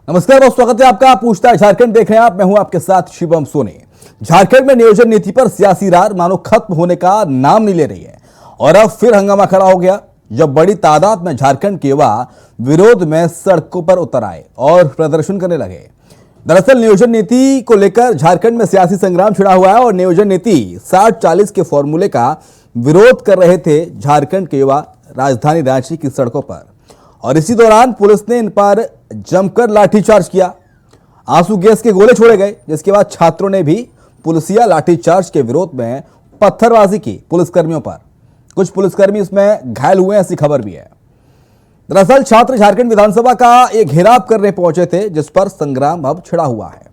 नमस्कार और स्वागत है आपका। पूछताछ झारखंड देख रहे हैं आप, मैं हूं आपके साथ शिवम सोनी। झारखंड में नियोजन नीति पर सियासी रार मानो खत्म होने का नाम नहीं ले रही है और अब फिर हंगामा खड़ा हो गया जब बड़ी तादाद में झारखंड के युवा विरोध में सड़कों पर उतर आए और प्रदर्शन करने लगे। दरअसल नियोजन नीति को लेकर झारखंड में सियासी संग्राम छिड़ा हुआ है और नियोजन नीति 60-40 के फॉर्मूले का विरोध कर रहे थे झारखंड के युवा राजधानी रांची की सड़कों पर। और इसी दौरान पुलिस ने इन पर जमकर लाठीचार्ज किया, आंसू गैस के गोले छोड़े गए, जिसके बाद छात्रों ने भी पुलिसिया लाठीचार्ज के विरोध में पत्थरबाजी की पुलिसकर्मियों पर। कुछ पुलिसकर्मी इसमें घायल हुए, ऐसी खबर भी है। दरअसल छात्र झारखंड विधानसभा का एक घेराव करने पहुंचे थे, जिस पर संग्राम अब छिड़ा हुआ है।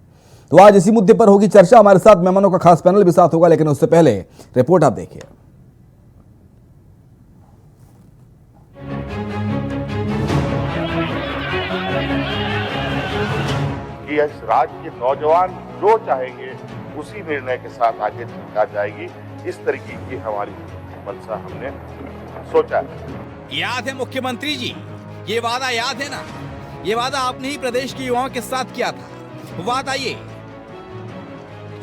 तो आज इसी मुद्दे पर होगी चर्चा। हमारे साथ मेहमानों का खास पैनल भी साथ होगा, लेकिन उससे पहले रिपोर्ट आप देखिए। इस राज्य के नौजवान जो चाहेंगे उसी निर्णय के साथ आगे चला जाएगी, इस तरीके की हमारी मंशा हमने सोचा है। याद है मुख्यमंत्री जी, ये वादा याद है ना? ये वादा आपने ही प्रदेश के युवाओं के साथ किया था। वादा ये,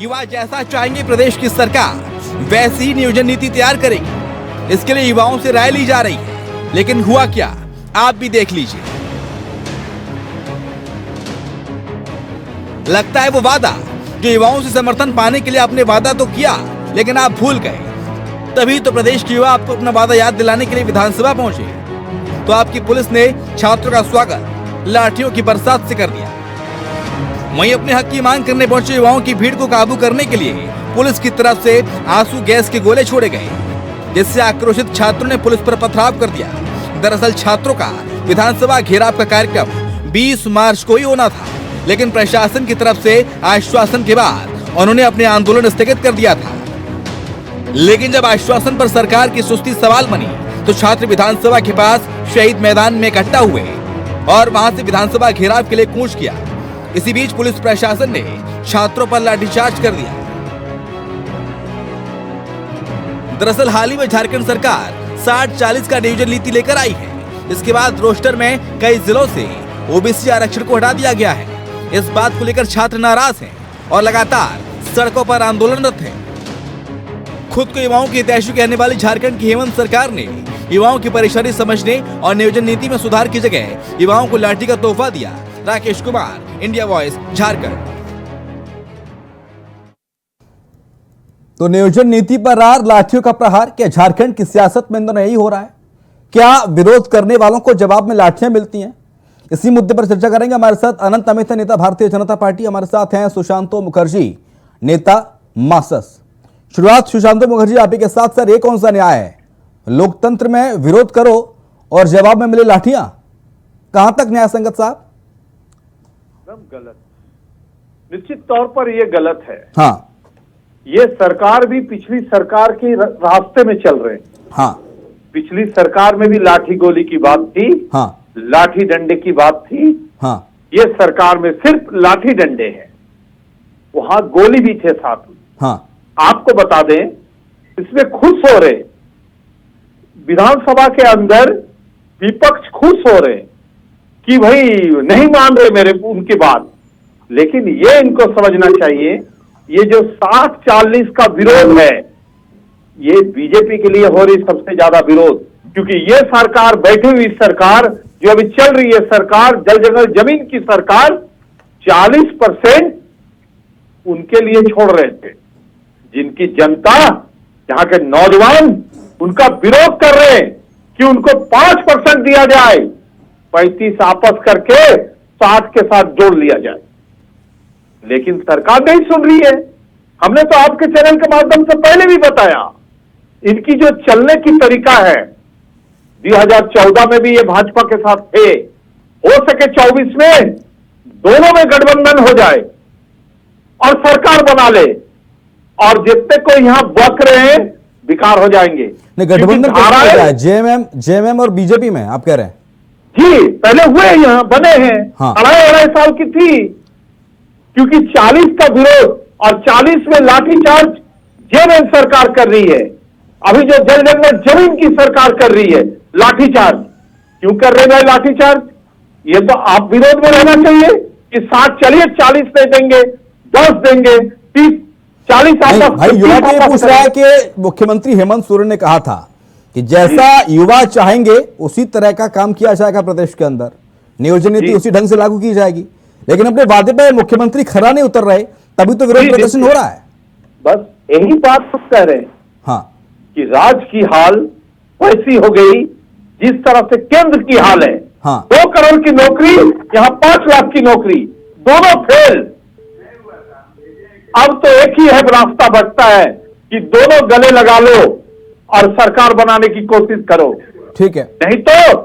युवा जैसा चाहेंगे प्रदेश की सरकार वैसी ही नियोजन नीति तैयार करेगी। इसके लिए युवाओं से राय ली जा रही है, लेकिन हुआ क्या आप भी देख लीजिए। लगता है वो वादा जो युवाओं से समर्थन पाने के लिए आपने वादा तो किया, लेकिन आप भूल गए। तभी तो प्रदेश के युवा आपको अपना वादा याद दिलाने के लिए विधानसभा पहुंचे। तो आपकी पुलिस ने छात्रों का स्वागत लाठियों की बरसात से कर दिया। वहीं अपने हक की मांग करने पहुंचे युवाओं की भीड़ को काबू करने के लिए पुलिस की तरफ से आंसू गैस के गोले छोड़े गए, जिससे आक्रोशित छात्रों ने पुलिस पर पथराव कर दिया। दरअसल छात्रों का विधानसभा घेराव का कार्यक्रम 20 मार्च को ही होना था, लेकिन प्रशासन की तरफ से आश्वासन के बाद उन्होंने अपने आंदोलन स्थगित कर दिया था। लेकिन जब आश्वासन पर सरकार की सुस्ती सवाल बनी तो छात्र विधानसभा के पास शहीद मैदान में इकट्ठा हुए और वहां से विधानसभा घेराव के लिए कूच किया। इसी बीच पुलिस प्रशासन ने छात्रों पर लाठीचार्ज कर दिया। दरअसल हाल ही में झारखंड सरकार 60-40 का नियोजन नीति लेकर आई है। इसके बाद रोस्टर में कई जिलों से ओबीसी आरक्षण को हटा दिया गया है। इस बात को लेकर छात्र नाराज हैं और लगातार सड़कों पर आंदोलनरत हैं। खुद को युवाओं की हितैषी कहने वाली झारखंड की हेमंत सरकार ने युवाओं की परेशानी समझने और नियोजन नीति में सुधार की जगह युवाओं को लाठी का तोहफा दिया। Rakesh Kumar, India voice, Jharkhand. तो नियोजन नीति पर रार, लाठियों का प्रहार, क्या झारखंड की सियासत में इंदौर यही हो रहा है? क्या विरोध करने वालों को जवाब में लाठियां मिलती हैं? इसी मुद्दे पर चर्चा करेंगे। हमारे साथ अनंत अमित, नेता भारतीय जनता पार्टी, हमारे साथ हैं सुशांतो मुखर्जी, नेता मार्क्सिस्ट। शुरुआत सुशांतो मुखर्जी आप ही के साथ। सर, ये कौन सा न्याय है? लोकतंत्र में विरोध करो और जवाब में मिले लाठियां, कहां तक न्याय संगत साहब? एकदम गलत, निश्चित तौर पर यह गलत है। हाँ, ये सरकार भी पिछली सरकार के रास्ते में चल रहे हैं। हाँ, पिछली सरकार में भी लाठी गोली की बात थी, हाँ, लाठी डंडे की बात थी। हाँ, ये सरकार में सिर्फ लाठी डंडे हैं, वहां गोली भी थे साथ में। हाँ, आपको बता दें, इसमें खुश हो रहे, विधानसभा के अंदर विपक्ष खुश हो रहे कि भाई नहीं मान रहे मेरे उनकी बात। लेकिन ये इनको समझना चाहिए, ये जो 60-40 का विरोध है, ये बीजेपी के लिए हो रही सबसे ज्यादा विरोध। क्योंकि ये सरकार, बैठी हुई सरकार जो अभी चल रही है, सरकार जल जंगल जमीन की सरकार, 40% उनके लिए छोड़ रहे थे। जिनकी जनता, यहाँ के नौजवान उनका विरोध कर रहे हैं कि उनको 5% दिया जाए, 35 आपस करके 60 के साथ जोड़ लिया जाए। लेकिन सरकार नहीं सुन रही है। हमने तो आपके चैनल के माध्यम से पहले भी बताया, इनकी जो चलने की तरीका है, 2014 में भी ये भाजपा के साथ थे, हो सके 24 में दोनों में गठबंधन हो जाए और सरकार बना ले, और जितने को यहां बक रहे हैं बेकार हो जाएंगे। नहीं, गठबंधन कैसे हो जाए? जेएमएम और बीजेपी में आप कह रहे हैं? जी, पहले हुए, यहां बने हैं। हाँ। 2.5 साल की थी, क्योंकि 40 का विरोध और 40 में लाठीचार्ज जेएमएम सरकार कर रही है। अभी जो जल जंगल जमीन की सरकार कर रही है, लाठीचार्ज क्यों कर रहे हैं लाठीचार्ज? ये तो आप विरोध में रहना चाहिए। कि 60 चलिए 40 नहीं देंगे, 10 देंगे, 30 40 नहीं, आपस भाई युवा तो ये आपस पूछ रहा है कि मुख्यमंत्री हेमंत सोरेन ने कहा था कि जैसा युवा चाहेंगे उसी तरह का काम किया जाएगा प्रदेश के अंदर, नियोजन नीति जी। उसी ढंग से लागू की जाएगी। लेकिन अपने वादे पे मुख्यमंत्री खरा नहीं उतर रहे, तभी तो विरोध जी, प्रदर्शन हो रहा है। बस यही बात तो कह रहे हैं हाँ कि राज्य की हाल वैसी हो गई जिस तरह से केंद्र की हाल है। हाँ। 2 करोड़ की नौकरी, यहाँ 5 लाख की नौकरी, दोनों फेल। अब तो एक ही है रास्ता बचता है कि दोनों गले लगा लो और सरकार बनाने की कोशिश करो, ठीक है। नहीं तो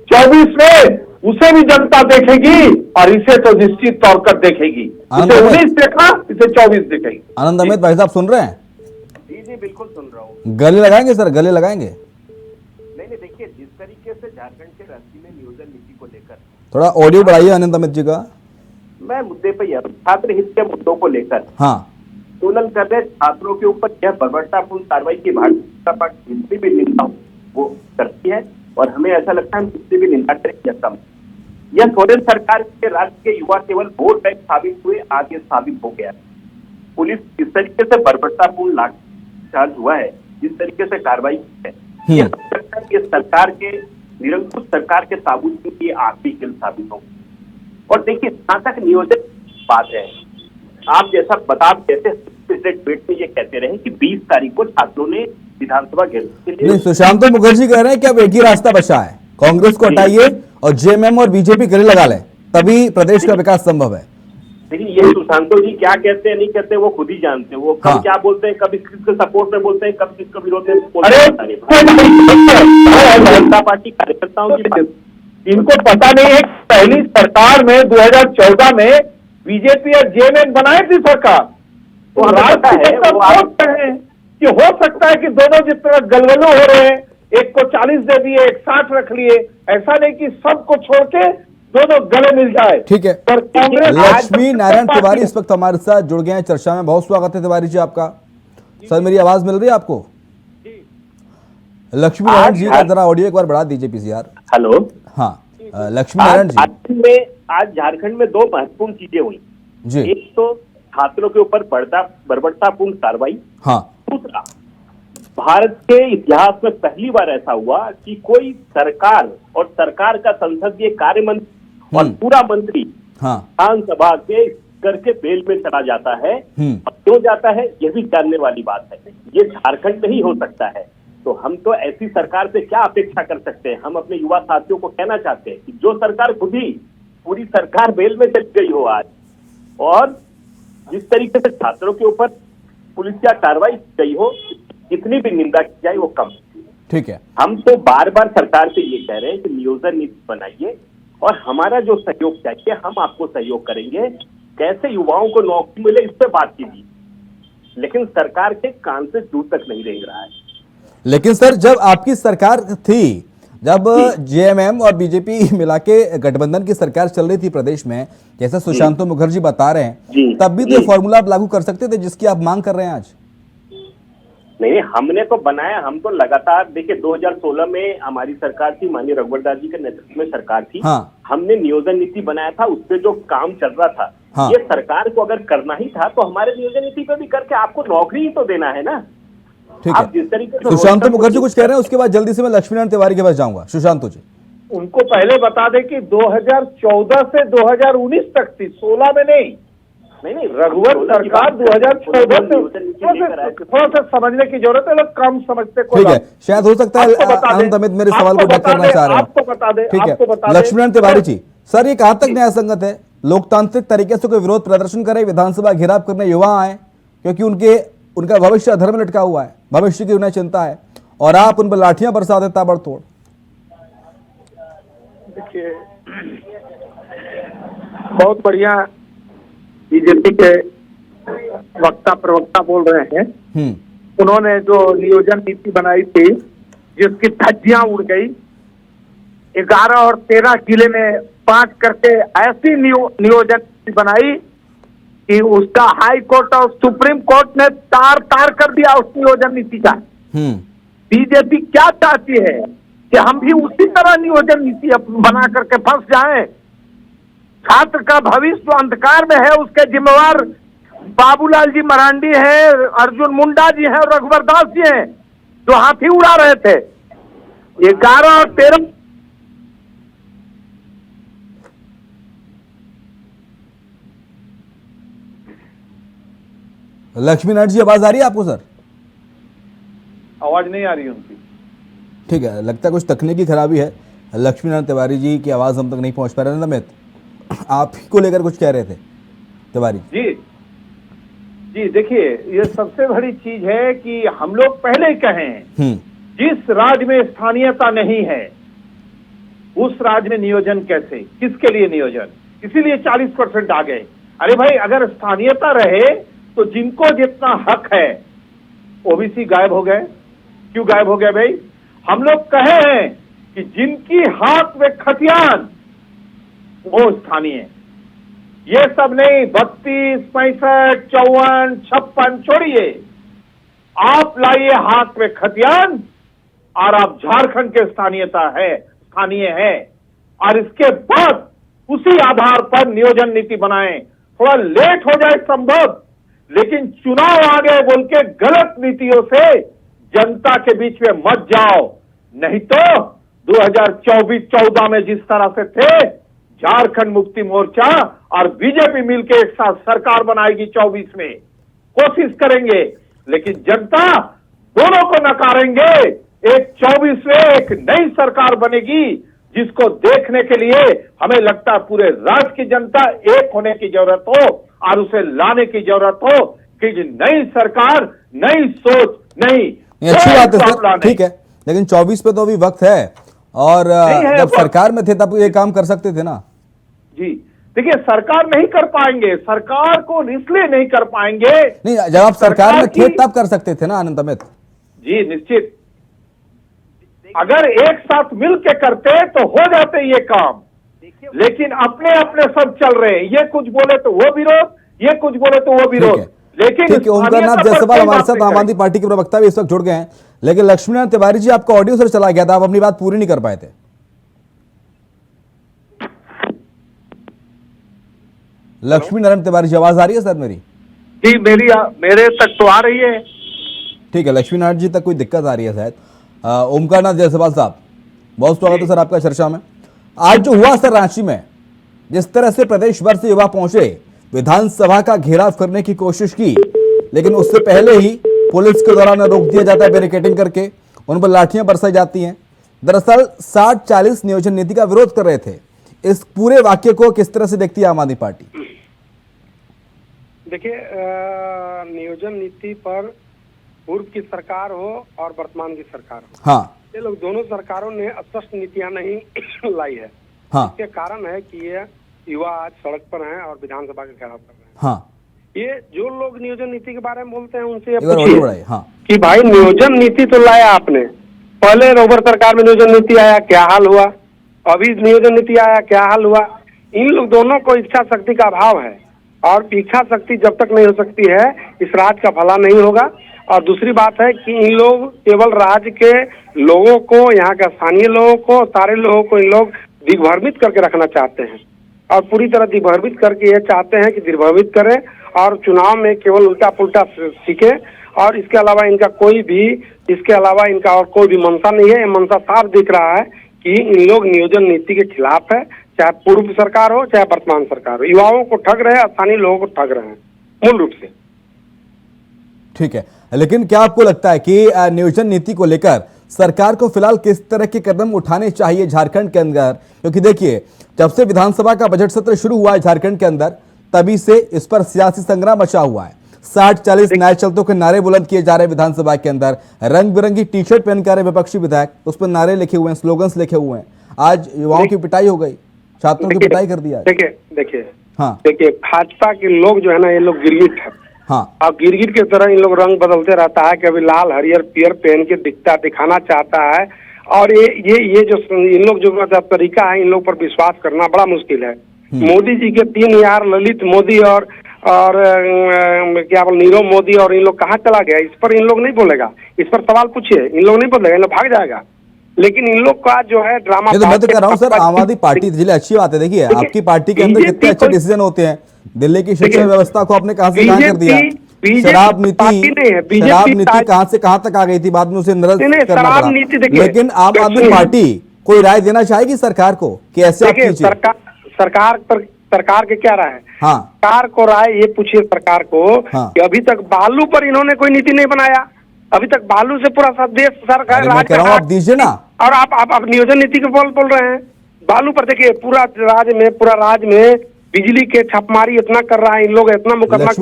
24 में उसे भी जनता देखेगी और इसे तो निश्चित तौर पर देखेगी। आनंद इसे भाई। 19 देखा, इसे 24 देखेगी। आनंद अमित भाई साहब सुन रहे हैं? जी जी बिल्कुल सुन रहा हूँ। गले लगाएंगे सर, गले लगाएंगे? नहीं देखिए, जिस तरीके से झारखंड के रास्ते में नियोजन नीति को लेकर थोड़ा ऑडियो बढ़ाइए आनंद अमित जी का। मैं मुद्दे पर यह छात्र हित के मुद्दों को लेकर हाँ आंदोलन कर रहे छात्रों के ऊपर यह बर्बरतापूर्ण कार्रवाई की भारतीय जनता पार्टी जितनी भी निंदा हो वो करती है और हमें ऐसा लगता है हम किसी भी निंदा करें यह कम। यह सोरेन सरकार के राज्य के युवा केवल वोट बैंक साबित हुए, आगे साबित हो गया। पुलिस जिस तरीके से बर्बरतापूर्ण लाठीचार्ज हुआ है, जिस तरीके से कार्रवाई की है, यह सरकार के निरंकुश सरकार के साबुत की आखिरी किल साबित हो। और देखिए, जहां तक नियोजन बात है, आप जैसा जैसे पिछले ट्वीट में ये कहते रहे कि 20 तारीख को छात्रों ने विधानसभा घेरने के लिए नहीं, सुशांत मुखर्जी कह रहे हैं कि अब एक ही रास्ता बचा है, कांग्रेस को हटाइए और जेएमएम और बीजेपी गले लगा लें, तभी प्रदेश का विकास संभव है। लेकिन ये सुशांतो जी क्या कहते हैं नहीं कहते वो खुद ही जानते हैं। वो कब हाँ। क्या बोलते हैं, कभी किसके सपोर्ट में बोलते हैं, कब किसके विरोध में अरे जनता पार्टी कार्यकर्ताओं की बात। इनको पता नहीं है कि पहली सरकार में 2014 में बीजेपी और जेएमएम बनाई थी सरकार। तो हमें राज्य पता है, के वो आप- सोच रहे हैं कि हो सकता है कि दोनों जिस तरह गलगलू हो रहे हैं, एक को 40 दे दिए, एक 60 रख लिए, ऐसा नहीं कि सबको छोड़ के दोनों गले मिल जाए। ठीक है। पर कांग्रेस लक्ष्मी नारायण तिवारी इस वक्त हमारे साथ जुड़ गए हैं चर्चा में। बहुत स्वागत है तिवारी जी आपका। सर मेरी आवाज मिल रही है आपको? लक्ष्मी नारायण जी का जरा ऑडियो एक बार बढ़ा दीजिए पीसीआर। हेलो। हाँ लक्ष्मी नारायण जी। आज झारखंड में 2 महत्वपूर्ण चीजें हुई। जी एक तो छात्रों के ऊपर बर्बरतापूर्ण कार्रवाई। हाँ दूसरा, भारत के इतिहास में पहली बार ऐसा हुआ कि कोई सरकार और सरकार का संसदीय कार्य मंत्री और पूरा मंत्री हाँ विधानसभा के करके बेल में चला जाता है। और क्यों जाता है यह भी जानने वाली बात है। ये झारखंड में ही हो सकता है। तो हम तो ऐसी सरकार से क्या अपेक्षा कर सकते हैं। हम अपने युवा साथियों को कहना चाहते हैं कि जो सरकार खुद ही पूरी सरकार बेल में चली गई हो आज, और जिस तरीके से छात्रों के ऊपर पुलिस की कार्रवाई की गई हो, जितनी भी निंदा की जाए वो कम। ठीक है। हम तो बार बार सरकार से ये कह रहे हैं कि नियोजन नीति बनाइए और हमारा जो सहयोग चाहिए हम आपको सहयोग करेंगे। कैसे युवाओं को नौकरी मिले इस पर बात कीजिए, लेकिन सरकार के कान से दूर तक नहीं रेंग रहा है। लेकिन सर जब आपकी सरकार थी, जब जेएमएम और बीजेपी मिला के गठबंधन की सरकार चल रही थी प्रदेश में, जैसा सुशांतो मुखर्जी बता रहे हैं, तब भी तो ये फॉर्मूला आप लागू कर सकते थे जिसकी आप मांग कर रहे हैं आज। नहीं, हमने तो बनाया। हम तो लगातार देखिए 2016 में हमारी सरकार थी, माननीय रघुवर दास जी के नेतृत्व में सरकार थी। हाँ। हमने नियोजन नीति बनाया था, उस पर जो काम चल रहा था। हाँ। ये सरकार को अगर करना ही था तो हमारे नियोजन नीति पे भी करके आपको नौकरी ही तो देना है ना। ठीक आप जिस है। तरीके से सुशांतो मुखर्जी कुछ कह रहे हैं, उसके बाद जल्दी से मैं लक्ष्मी नारायण तिवारी के पास जाऊंगा। सुशांतो जी उनको पहले बता दें कि 2014 से 2019 तक थी, 16 में नहीं। नहीं रघुवर सरकार 2014 से थोड़ा सा समझने की जरूरत है, लोग कम समझते। ठीक है, शायद हो सकता है आपको बता दें, आनंद अमित मेरे सवाल को आपको डक बता करना दें, चाह रहे आपको बता दें, हैं। ठीक आपको बता है, दें। लक्ष्मी नारायण तिवारी जी, सर ये कहां तक न्याय संगत है? लोकतांत्रिक तरीके से कोई विरोध प्रदर्शन करे, विधानसभा घेराव करने युवा आए, क्योंकि उनका भविष्य अधर में लटका हुआ है, भविष्य की उन्हें चिंता है, और आप उन पर लाठियां बरसा दें ताबड़तोड़। देखिए, बहुत बढ़िया बीजेपी के वक्ता प्रवक्ता बोल रहे हैं। उन्होंने जो नियोजन नीति बनाई थी जिसकी धज्जियां उड़ गई, 11 और 13 जिले में 5 करके ऐसी नियोजन नीति बनाई कि उसका हाई कोर्ट और सुप्रीम कोर्ट ने तार कर दिया उस नियोजन नीति का। बीजेपी क्या चाहती है कि हम भी उसी तरह नियोजन नीति बना करके फंस जाएं। छात्र का भविष्य तो अंधकार में है, उसके जिम्मेवार बाबूलाल जी मरांडी हैं, अर्जुन मुंडा जी हैं और रघुवर दास जी हैं, जो हाथी उड़ा रहे थे 11 और 13। लक्ष्मी नारायण जी आवाज आ रही है आपको सर? आवाज नहीं आ रही उनकी। ठीक है, लगता है कुछ तकनीकी खराबी है। लक्ष्मी नारायण तिवारी जी की आवाज हम तक नहीं पहुंच पा रहे हैं। नमित, आप ही को लेकर कुछ कह रहे थे तिवारी जी जी, देखिए ये सबसे बड़ी चीज है कि हम लोग पहले ही कहें, जिस राज्य में स्थानीयता नहीं है उस राज्य में नियोजन कैसे, किसके लिए नियोजन, इसीलिए 40% आ गए। अरे भाई, अगर स्थानीयता रहे तो जिनको जितना हक है, ओबीसी गायब हो गए। क्यों गायब हो गए भाई? हम लोग कहे हैं कि जिनकी हाथ में खतियान वो स्थानीय, ये सब नहीं 32, 65, 54, 56 छोड़िए, आप लाइए हाथ में खतियान और आप झारखंड के स्थानीय है और इसके बाद उसी आधार पर नियोजन नीति बनाएं। थोड़ा लेट हो जाए संभव, लेकिन चुनाव आ गए बोल के गलत नीतियों से जनता के बीच में मत जाओ, नहीं तो 2024-14 में जिस तरह से थे, झारखंड मुक्ति मोर्चा और बीजेपी मिलकर एक साथ सरकार बनाएगी 24 में, कोशिश करेंगे, लेकिन जनता दोनों को नकारेंगे। एक 24 में एक नई सरकार बनेगी जिसको देखने के लिए हमें लगता है पूरे राज्य की जनता एक होने की जरूरत हो और उसे लाने की जरूरत हो कि नई सरकार, नई सोच, अच्छी बात है सर, ठीक है, लेकिन 24 पे तो अभी वक्त है और जब सरकार में थे तब ये काम कर सकते थे ना। जी देखिए, सरकार नहीं कर पाएंगे, सरकार को इसलिए नहीं कर पाएंगे नहीं, जब आप सरकार में थे तब कर सकते थे ना आनंद अमित जी, निश्चित। अगर एक साथ मिल के करते तो हो जाते ये काम, लेकिन अपने अपने सब चल रहे हैं, ये कुछ बोले तो वो विरोध, ये कुछ बोले तो वो विरोध। लेकिन ठीक है, ओमकारनाथ जायसवाल हमारे साथ आम आदमी पार्टी के प्रवक्ता भी इस वक्त जुड़ गए हैं, लेकिन लक्ष्मी नारायण तिवारी जी आपका ऑडियो सर चला गया था, आप अपनी बात पूरी नहीं कर पाए थे। लक्ष्मी नारायण तिवारी जी आवाज आ रही है सर मेरी? जी मेरे तक तो आ रही है। ठीक है, लक्ष्मी नारायण जी तक कोई दिक्कत आ रही है शायद। ओमकारनाथ जायसवाल साहब, बहुत स्वागत है सर आपका चर्चा में। आज जो हुआ सर रांची में, जिस तरह से प्रदेश भर से युवा पहुंचे, विधानसभा का घेराव करने की कोशिश की, लेकिन उससे पहले ही पुलिस के द्वारा रोक दिया जाता है बैरिकेडिंग करके, उन पर लाठियां बरसाई जाती हैं। दरअसल 60-40 नियोजन नीति का विरोध कर रहे थे। इस पूरे वाक्य को किस तरह से देखती है आम आदमी पार्टी? देखिए, नियोजन नीति पर पूर्व की सरकार हो और वर्तमान की सरकार हो, हाँ, ये लोग दोनों सरकारों ने स्पष्ट नीतियां नहीं लाई है। हाँ, इसके कारण है कि ये युवा आज सड़क पर हैं और विधानसभा का घेराव कर रहे हैं। हाँ, ये जो लोग नियोजन नीति के बारे में बोलते हैं उनसे पूछिए हाँ, कि भाई नियोजन नीति तो लाया आपने, पहले रोबर सरकार में नियोजन नीति आया, क्या हाल हुआ? अभी नियोजन नीति आया, क्या हाल हुआ? इन लोग दोनों को इच्छा शक्ति का अभाव है और इच्छा शक्ति जब तक नहीं हो सकती है इस राज्य का भला नहीं होगा। और दूसरी बात है कि इन लोग केवल राज्य के लोगों को, यहाँ के स्थानीय लोगों को, सारे लोगों को इन लोग दिग्भ्रमित करके रखना चाहते हैं और पूरी तरह दिग्भ्रमित करके ये चाहते हैं कि दिग्भ्रमित करें और चुनाव में केवल उल्टा पुल्टा सीखे और इसके अलावा इनका और कोई भी मंशा नहीं है। ये मंशा साफ दिख रहा है कि इन लोग नियोजन नीति के खिलाफ है, चाहे पूर्व सरकार हो चाहे वर्तमान सरकार हो। युवाओं को ठग रहे हैं, स्थानीय लोगों को ठग रहे हैं मूल रूप से। ठीक है, लेकिन क्या आपको लगता है कि नियोजन नीति को लेकर सरकार को फिलहाल किस तरह के कदम उठाने चाहिए झारखंड के अंदर? क्योंकि देखिए, जब से विधानसभा का बजट सत्र शुरू हुआ है झारखंड के अंदर, तभी से इस पर सियासी संग्राम मचा हुआ है। 60-40 न्याय चलतों के नारे बुलंद किए जा रहे हैं विधानसभा के अंदर, रंग बिरंगी टी शर्ट पहन कर विपक्षी विधायक, उस पर नारे लिखे हुए हैं, स्लोगन्स लिखे हुए हैं। आज युवाओं की पिटाई हो गई, छात्रों की पिटाई कर दिया। देखिए भाजपा के लोग जो है ना, ये लोग गिरगिट है। हाँ, अब गिरगिट की तरह इन लोग रंग बदलते रहता है, कभी लाल हरियर पियर पहन के दिखाना चाहता है। और ये जो इन लोग जो तरीका है, इन लोग पर विश्वास करना बड़ा मुश्किल है। मोदी जी के 3 यार ललित मोदी और क्या बोल नीरव मोदी, और इन लोग कहाँ चला गया? इस पर इन लोग नहीं बोलेगा, इस पर सवाल पूछिए, इन लोग नहीं बोलेगा, इन लोग भाग जाएगा। लेकिन इन लोग का जो है ड्रामा। नहीं तो मैं तो कह रहा हूँ सर, आम आदमी पार्टी जिले अच्छी बात है। देखिए आपकी पार्टी के अंदर कितने अच्छे डिसीजन होते हैं। दिल्ली की शिक्षा व्यवस्था को आपने कहां से कहां कर दिया। शराब नीति कहां से कहां तक आ गई थी, बाद में उसे निरस्त करना पड़ा। लेकिन आम आदमी पार्टी कोई राय देना चाहेगी सरकार को कि ऐसे आप कीजिए। सरकार के क्या राय है? हाँ, सरकार को राय ये पूछिए सरकार को कि अभी तक बालू पर इन्होंने कोई नीति नहीं बनाया। अभी तक बालू से पूरा देश सरकार मैं कह रहा हूं आप दीजिए ना। और आप नियोजन नीति के बोल रहे हैं। बालू पर देखिए पूरा राज्य में बिजली के छापेमारी इतना कर रहा है इन लोग, इतना मुकदमा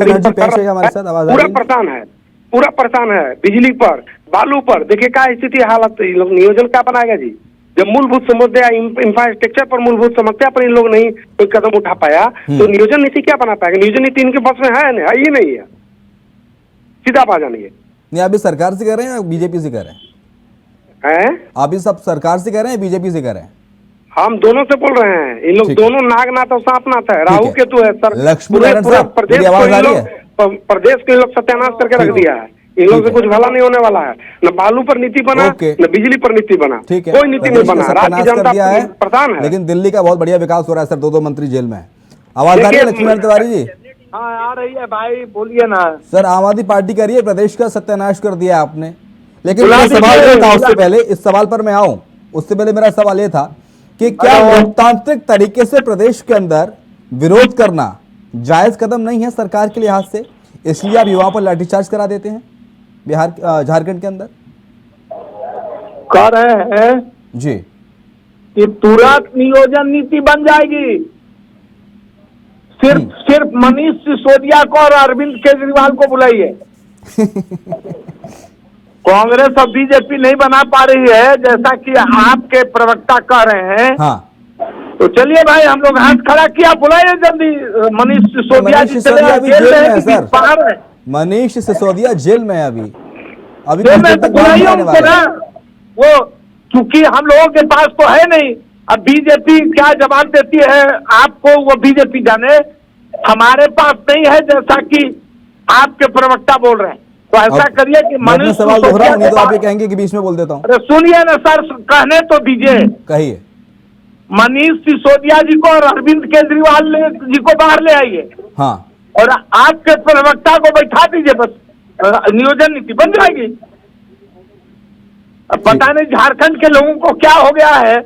पूरा परेशान है बिजली पर, बालू पर। देखिए क्या स्थिति हालत, इन लोग नियोजन क्या बनाएगा जी? जब मूलभूत समस्या इंफ्रास्ट्रक्चर पर, मूलभूत समस्या पर इन लोग नहीं कोई कदम उठा पाया तो नियोजन नीति क्या बना पाएगा? नियोजन नीति इनके बस में है ही नहीं है। सीधा बात जानिए। नहीं, अभी सरकार से कह रहे हैं या बीजेपी से कह रहे हैं? अभी सब सरकार से कह रहे हैं, बीजेपी से कह रहे हैं? हम दोनों से बोल रहे हैं। इन लोग दोनों नागनाथ और सांपनाथ है, राहु केतु है सर। लक्ष्मी नारायण साहब, मेरी आवाज आ रही है? प्रदेश के लोग सत्यानाश करके रख दिया है। इन लोग से कुछ भला नहीं होने वाला है। न बालू पर नीति बना, न बिजली पर नीति बना, कोई नीति नहीं बना। राज्य की जनता परेशान है। लेकिन दिल्ली का बहुत बढ़िया विकास हो रहा है सर। 2 मंत्री जेल में है। आवाज आ रही है लक्ष्मी तिवारी जी? हाँ आ रही है भाई, बोलिए ना सर। आम आदमी पार्टी कह रही है प्रदेश का सत्यानाश कर दिया आपने, लेकिन मेरा सवाल ये था, उससे पहले इस सवाल पर मैं आऊं, उससे पहले मेरा सवाल ये था कि क्या लोकतांत्रिक तरीके से प्रदेश के अंदर विरोध करना जायज कदम नहीं है सरकार के लिहाज से, इसलिए आप युवाओं पर लाठीचार्ज करा देते हैं झारखंड के अंदर? कह रहे हैं जी कि तुरंत नियोजन नीति बन जाएगी। सिर्फ मनीष सिसोदिया को और अरविंद केजरीवाल को बुलाइए। कांग्रेस और बीजेपी नहीं बना पा रही है, जैसा कि आपके प्रवक्ता कह रहे हैं। हाँ, तो चलिए भाई, हम लोग हाथ खड़ा किया, बुलाइए जल्दी मनीष सिसोदिया जी। सर मनीष सिसोदिया जेल में है अभी जेल में, तो बुलाइए उनको ना। वो क्योंकि हम लोगों के पास तो है नहीं। अब बीजेपी क्या जवाब देती है आपको, वो बीजेपी जाने। हमारे पास नहीं है, जैसा कि आपके प्रवक्ता बोल रहे हैं। तो ऐसा करिए कि मनीष सवाल दोहरा हूं, नहीं तो आप ये कहेंगे कि बीच में बोल देता हूं। अरे सुनिए ना सर, कहने तो दीजिए। कहिए। मनीष सिसोदिया जी को और अरविंद केजरीवाल जी को बाहर ले आइए। हाँ, और आपके प्रवक्ता को बैठा दीजिए, बस नियोजन नीति बन जाएगी। अब पता नहीं झारखंड के लोगों को क्या हो गया है,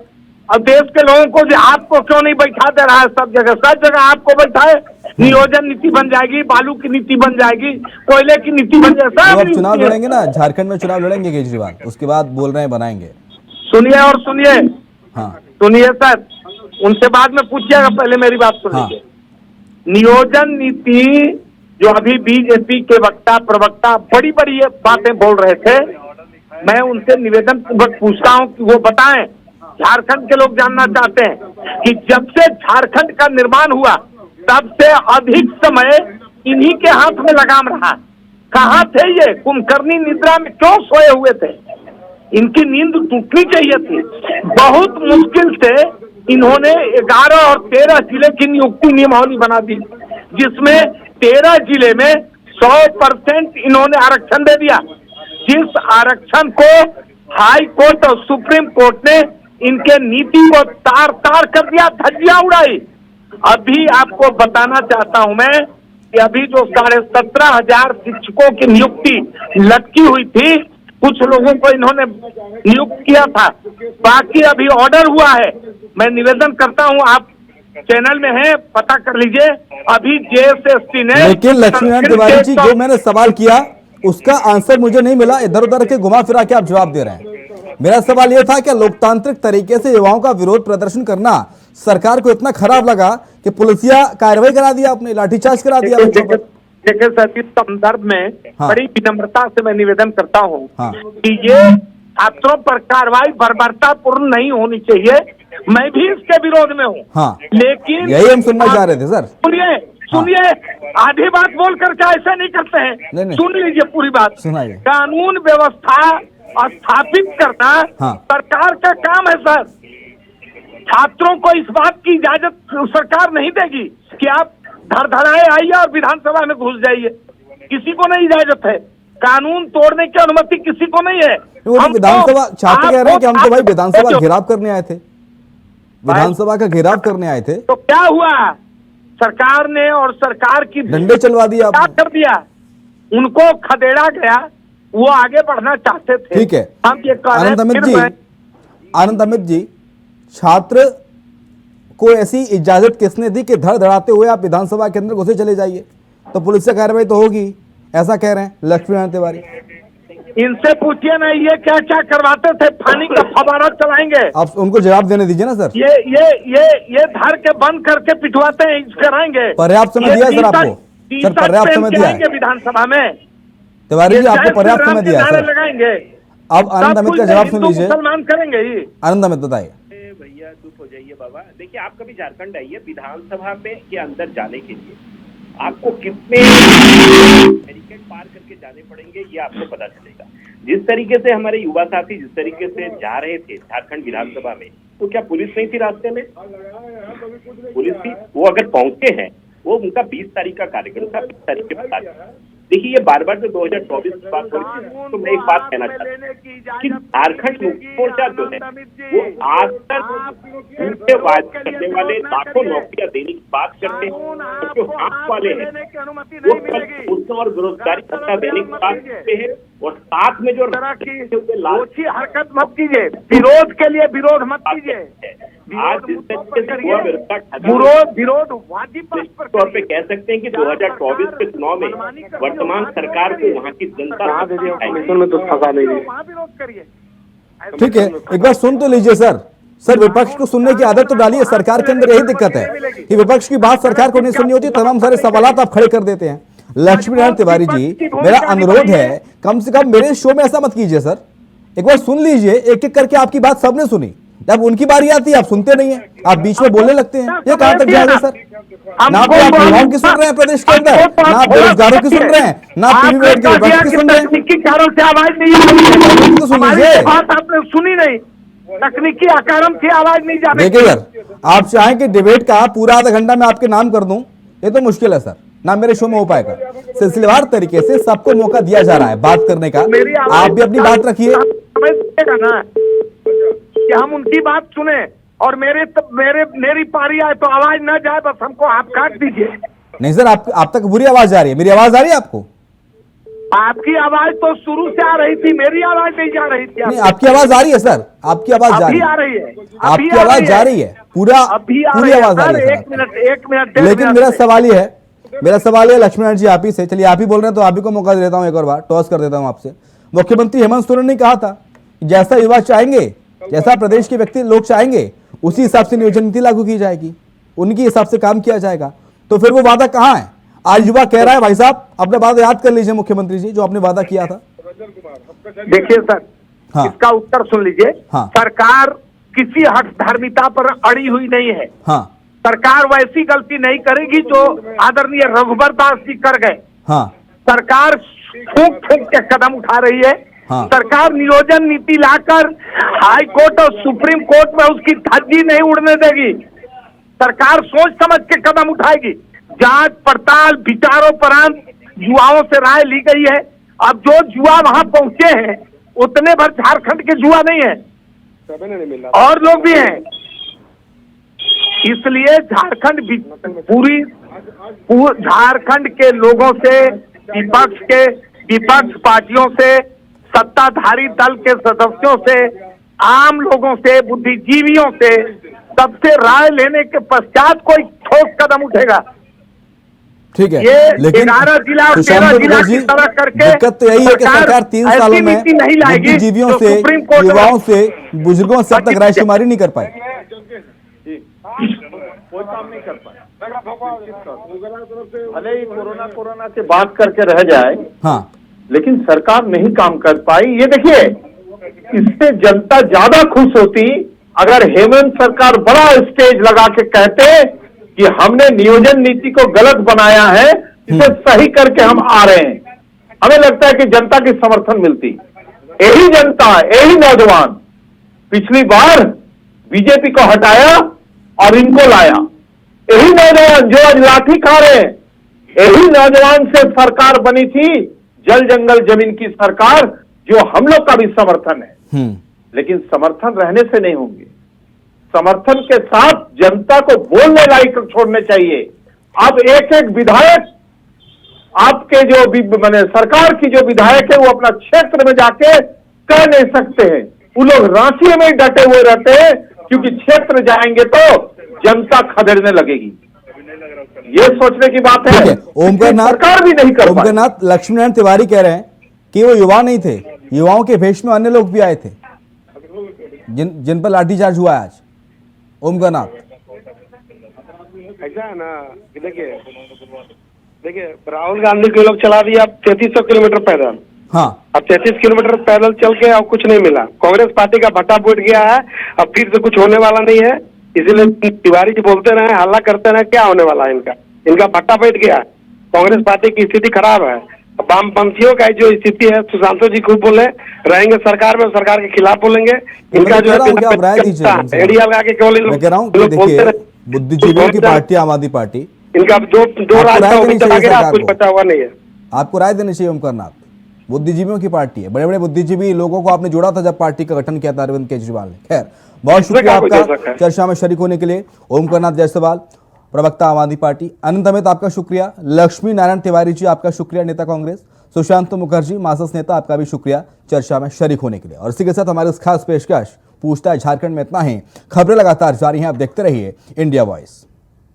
अब देश के लोगों को जो आपको क्यों नहीं बैठा दे रहा है। सब जगह आपको बैठाए, नियोजन नीति बन जाएगी, बालू की नीति बन जाएगी, कोयले की नीति बन जाएगी। तो चुनाव लड़ेंगे ना झारखंड में, चुनाव लड़ेंगे केजरीवाल, उसके बाद बोल रहे हैं बनाएंगे। सुनिए और सुनिए। हाँ सुनिए सर, उनसे बाद में पूछिएगा, पहले मेरी बात सुनिए। हाँ। नियोजन नीति जो अभी बीजेपी के वक्ता प्रवक्ता बड़ी बड़ी बातें बोल रहे थे, मैं उनसे निवेदन पूर्वक पूछता हूं कि वो बताएं। झारखंड के लोग जानना चाहते हैं कि जब से झारखंड का निर्माण हुआ तब से अधिक समय इन्हीं के हाथ में लगाम रहा। कहाँ थे ये? कुंभकर्णी निद्रा में क्यों सोए हुए थे? इनकी नींद टूटनी चाहिए थी। बहुत मुश्किल से इन्होंने 11 और 13 जिले की नियुक्ति नियमावली बना दी, जिसमें 13 जिले में 100% इन्होंने आरक्षण दे दिया। जिस आरक्षण को हाई कोर्ट और सुप्रीम कोर्ट ने इनके नीति को तार तार कर दिया, धज्जियां उड़ाई। अभी आपको बताना चाहता हूं मैं कि अभी जो 17,500 शिक्षकों की नियुक्ति लटकी हुई थी, कुछ लोगों को इन्होंने नियुक्त किया था, बाकी अभी ऑर्डर हुआ है। मैं निवेदन करता हूं, आप चैनल में हैं, पता कर लीजिए। अभी JSST ने, लेकिन लक्ष्मीनारायण तिवारी जी, जो मैंने सवाल किया उसका आंसर मुझे नहीं मिला। इधर उधर के घुमा फिरा के आप जवाब दे रहे हैं। मेरा सवाल यह था कि लोकतांत्रिक तरीके से युवाओं का विरोध प्रदर्शन करना सरकार को इतना खराब लगा कि पुलिसिया कार्रवाई करा दिया, आपने लाठीचार्ज करा दिया। देखिए सर, इस संदर्भ में बड़ी विनम्रता से मैं निवेदन करता हूं कि ये छात्रों पर कार्रवाई बर्बरतापूर्ण नहीं होनी चाहिए। मैं भी इसके विरोध में हूं। लेकिन यही हम सुनना चाह रहे थे सर। सुनिए, आधी बात बोल करके ऐसे नहीं करते हैं। सुन लीजिए पूरी बात। कानून व्यवस्था स्थापित करना सरकार का काम है सर। छात्रों को इस बात की इजाजत सरकार नहीं देगी कि आप धड़धड़ाए आइए और विधानसभा में घुस जाइए, किसी को नहीं इजाजत है। कानून तोड़ने की अनुमति किसी को नहीं है। वो हम विधानसभा तो- छात्र कह रहे हैं कि हम तो भाई आप- विधानसभा घेराव करने आए थे, विधानसभा का घेराव करने आए थे, तो क्या हुआ? सरकार ने और सरकार की डंडे चलवा दिया क्या आपने। कर दिया? उनको खदेड़ा गया, वो आगे बढ़ना चाहते थे। ठीक है, हम ये कह रहे हैं, आनंद अमित फिर जी, मैं- आनंद अमित जी, छात्र को ऐसी इजाजत किसने दी कि धड़ धड़ाते हुए आप विधानसभा के अंदर घुसे चले जाइए? तो पुलिस से कार्रवाई तो होगी, ऐसा कह रहे हैं लक्ष्मीनारायण तिवारी। इनसे पूछिए ना, ये क्या क्या करवाते थे? पानी का फवारा चलाएंगे, आप उनको जवाब देने दीजिए ना सर। ये धर के बंद करके पिटवाते हैं, कराएंगे। पर्याप्त समय दिया है सर आपको, सर पर्याप्त समय दिया है विधानसभा में। तिवारी जी, ये आपको जय पर्याप्त श्री राम समय के दिया है नारे सर। लगाएंगे। अब आनंद अमित का जवाब सुन हिंदू लीजिए। मुसलमान करेंगे ही। आनंद अमित बताइए। भैया चुप हो जाइए बाबा। देखिए, आप कभी झारखंड आइए, विधानसभा में के अंदर जाने के लिए आपको कितने बैरिकेड पार करके जाने पड़ेंगे, ये आपको पता चलेगा। जिस तरीके से हमारे युवा साथी जिस तरीके से जा रहे थे झारखंड विधानसभा में, तो क्या पुलिस नहीं थी रास्ते में? पुलिस थी। वो अगर पहुंचे हैं, वो उनका 20 तारीख का कार्यक्रम था, 20 तारीख के बाद। देखिए, ये बार बार जो 2024 की बात हो रही है, तो मैं एक बात कहना चाहता हूँ कि झारखंड मुक्ति मोर्चा जो है, वो आज तक उनसे वादा करने वाले लाखों नौकरियां देने की बात करते हैं, जो हाथ वाले हैं वो मुद्दों और बेरोजगारी भत्ता देने की बात करते हैं, और साथ में जो ओछी हरकत मत कीजिए, विरोध के लिए विरोध मत कीजिए। आज जिस तरीके से हुआ विरोध वाजिब बात पर तौर पे कह सकते हैं कि 2024 के चुनाव में वर्तमान सरकार को वहाँ की जनता में तो फंसा नहीं रही। वहाँ विरोध करिए। ठीक है, एक बार सुन तो लीजिए सर। सर, विपक्ष को सुनने की आदत तो डालिए। सरकार के अंदर यही दिक्कत है कि विपक्ष की बात सरकार को नहीं सुननी होती, तमाम सारे सवालात आप खड़े कर देते हैं। लक्ष्मीनारायण तिवारी जी, मेरा अनुरोध है, कम से कम मेरे शो में ऐसा मत कीजिए सर। एक बार सुन लीजिए, एक एक करके आपकी बात सबने सुनी, जब उनकी बारी आती है आप सुनते नहीं है, आप बीच में बोलने लगते हैं। ये कहां तक जाएगा सर? ना आप युवाओं की सुन रहे हैं प्रदेश के अंदर, ना आप बेरोजगारों की सुन रहे हैं, ना पीवी के विपक्ष की सुन रहे हैं। तकनीकी कारणों से आवाज नहीं आ रही है। तो सुन हमारी लीजिए। बात आपने सुनी नहीं, तकनीकी कारण से आवाज नहीं जा रही। देखिए सर, आप चाहें कि डिबेट का पूरा आधा घंटा मैं आपके नाम कर दूं, ये तो मुश्किल है सर, ना मेरे शो में हो पाएगा। सिलसिलेवार तरीके से सबको मौका दिया जा रहा है बात करने का। आप भी अपनी बात रखिए ना कि हम उनकी बात सुने और मेरी पारी आए तो आवाज ना जाए, बस हमको आप काट दीजिए। नहीं सर, आप तक बुरी आवाज आ रही है। मेरी आवाज आ रही है आपको? आपकी आवाज तो शुरू से आ रही थी, मेरी आवाज नहीं जा रही थी। नहीं, आपकी आवाज आ रही है सर, आपकी आवाज जा रही अभी है, आ रही है, आपकी आवाज जा रही है, पूरी आवाज आ रही है। एक मिनट लेकिन मेरा सवाल ये है, लक्ष्मीनारायण जी, आप ही से, चलिए आप ही बोल रहे हैं तो आप ही को मौका दे देता हूं, एक और बार टॉस कर देता हूं आपसे। मुख्यमंत्री हेमंत सोरेन ने कहा था जैसा युवा चाहेंगे, जैसा प्रदेश के व्यक्ति लोग चाहेंगे, उसी हिसाब से नियोजन नीति लागू की जाएगी, उनके हिसाब से काम किया जाएगा। तो फिर वो वादा कहां है? आज युवा कह रहा है भाई साहब अपना वादा याद कर लीजिए मुख्यमंत्री जी, जो आपने वादा किया था। देखिए सर, हाँ। इसका उत्तर सुन लीजिए। हाँ। सरकार किसी हक धार्मिकता पर अड़ी हुई नहीं है। हाँ सरकार वैसी गलती नहीं करेगी जो आदरणीय रघुबर दास जी कर गए। हाँ सरकार फूंक फूंक के कदम उठा रही है। हाँ। सरकार नियोजन नीति लाकर हाई कोर्ट और सुप्रीम कोर्ट में उसकी धज्जी नहीं उड़ने देगी। सरकार सोच समझ के कदम उठाएगी। जांच पड़ताल विचारोपरांत युवाओं से राय ली गई है। अब जो युवा वहां पहुंचे हैं उतने भर झारखंड के युवा नहीं है, और लोग भी हैं। इसलिए झारखंड झारखंड के लोगों से, विपक्ष पार्टियों से, सत्ताधारी दल के सदस्यों से, आम लोगों से, बुद्धिजीवियों से, सबसे राय लेने के पश्चात कोई ठोस कदम उठेगा। ठीक है, ये लेकिन 11 जिला और 13 सुशांत जिला जी, की तरह करके दिक्कत तो यही है कि सरकार 3 सालों में ऐसी नीति नहीं लाएगी बुद्धिजीवियों जो से, सुप्रीम कोर्ट में- युवाओं से, बुजुर्गों से अब तक रायशुमारी नहीं कर पाए। कोई काम नहीं कर पाए। भले ही कोरोना के बात करके रह जाए, हाँ लेकिन सरकार नहीं काम कर पाई। ये देखिए, इससे जनता ज्यादा खुश होती अगर हेमंत सरकार बड़ा स्टेज लगा के कहते कि हमने नियोजन नीति को गलत बनाया है, इसे सही करके हम आ रहे हैं। हमें लगता है कि जनता की समर्थन मिलती। यही जनता, यही नौजवान पिछली बार बीजेपी को हटाया और इनको लाया। यही नौजवान जो आज लाठी खा रहे हैं, यही नौजवान से सरकार बनी थी जल जंगल जमीन की सरकार, जो हम लोग का भी समर्थन है। हम्म। लेकिन समर्थन रहने से नहीं होंगे, समर्थन के साथ जनता को बोलने लायक छोड़ने चाहिए। अब एक एक विधायक आपके जो भी माने सरकार की जो विधायक है वो अपना क्षेत्र में जाके कह नहीं सकते हैं, वो लोग रांची में ही डटे हुए रहते हैं, क्योंकि क्षेत्र जाएंगे तो जनता खदेड़ने लगेगी। ये सोचने की बात है। ठीक है, ओमकारनाथ सरकार भी नहीं कर पाई। ओमकारनाथ लक्ष्मीनारायण तिवारी कह रहे हैं कि वो युवा नहीं थे, युवाओं के भेष में अन्य लोग भी आए थे जिन पर लाठीचार्ज हुआ है आज। ओमकारनाथ, ऐसा है ना कि देखिए राहुल गांधी के लोग चला दिया 3300 किलोमीटर पैदल। हाँ, अब 33 किलोमीटर पैदल चल के अब कुछ नहीं मिला। कांग्रेस पार्टी का भट्टा फूट गया है, अब फिर से कुछ होने वाला नहीं है। इसीलिए तिवारी जी बोलते रहे, हल्ला करते रहे, क्या होने वाला है इनका भट्टा बैठ गया। कांग्रेस पार्टी की स्थिति खराब है। वामपंथियों का जो स्थिति है, सुशांत जी खूब बोले रहेंगे सरकार में, सरकार के खिलाफ बोलेंगे। इनका जो है एरिया लगा के केवल मैं कह रहा हूँ कि देखिए बुद्धिजीवियों की पार्टी आम आदमी पार्टी, इनका दो राज्य चला गया, कुछ बचा हुआ नहीं है। आपको राय देनी चाहिए ओमकारनाथ। बुद्धिजीवियों की पार्टी है, बड़े बड़े बुद्धिजीवी लोगों को आपने जोड़ा था जब पार्टी का गठन किया था अरविंद केजरीवाल ने। खैर, बहुत शुक्रिया आपका चर्चा में शरीक होने के लिए ओमकारनाथ जायसवाल, प्रवक्ता आम आदमी पार्टी। अनंत अमित आपका शुक्रिया, लक्ष्मी नारायण तिवारी जी आपका शुक्रिया, नेता कांग्रेस, सुशांत मुखर्जी मासस नेता, आपका भी शुक्रिया चर्चा में शरीक होने के लिए। और इसी के साथ हमारे इस खास पेशकश पूछता है झारखंड में इतना ही। खबरें लगातार जारी हैं, आप देखते रहिए इंडिया वॉइस।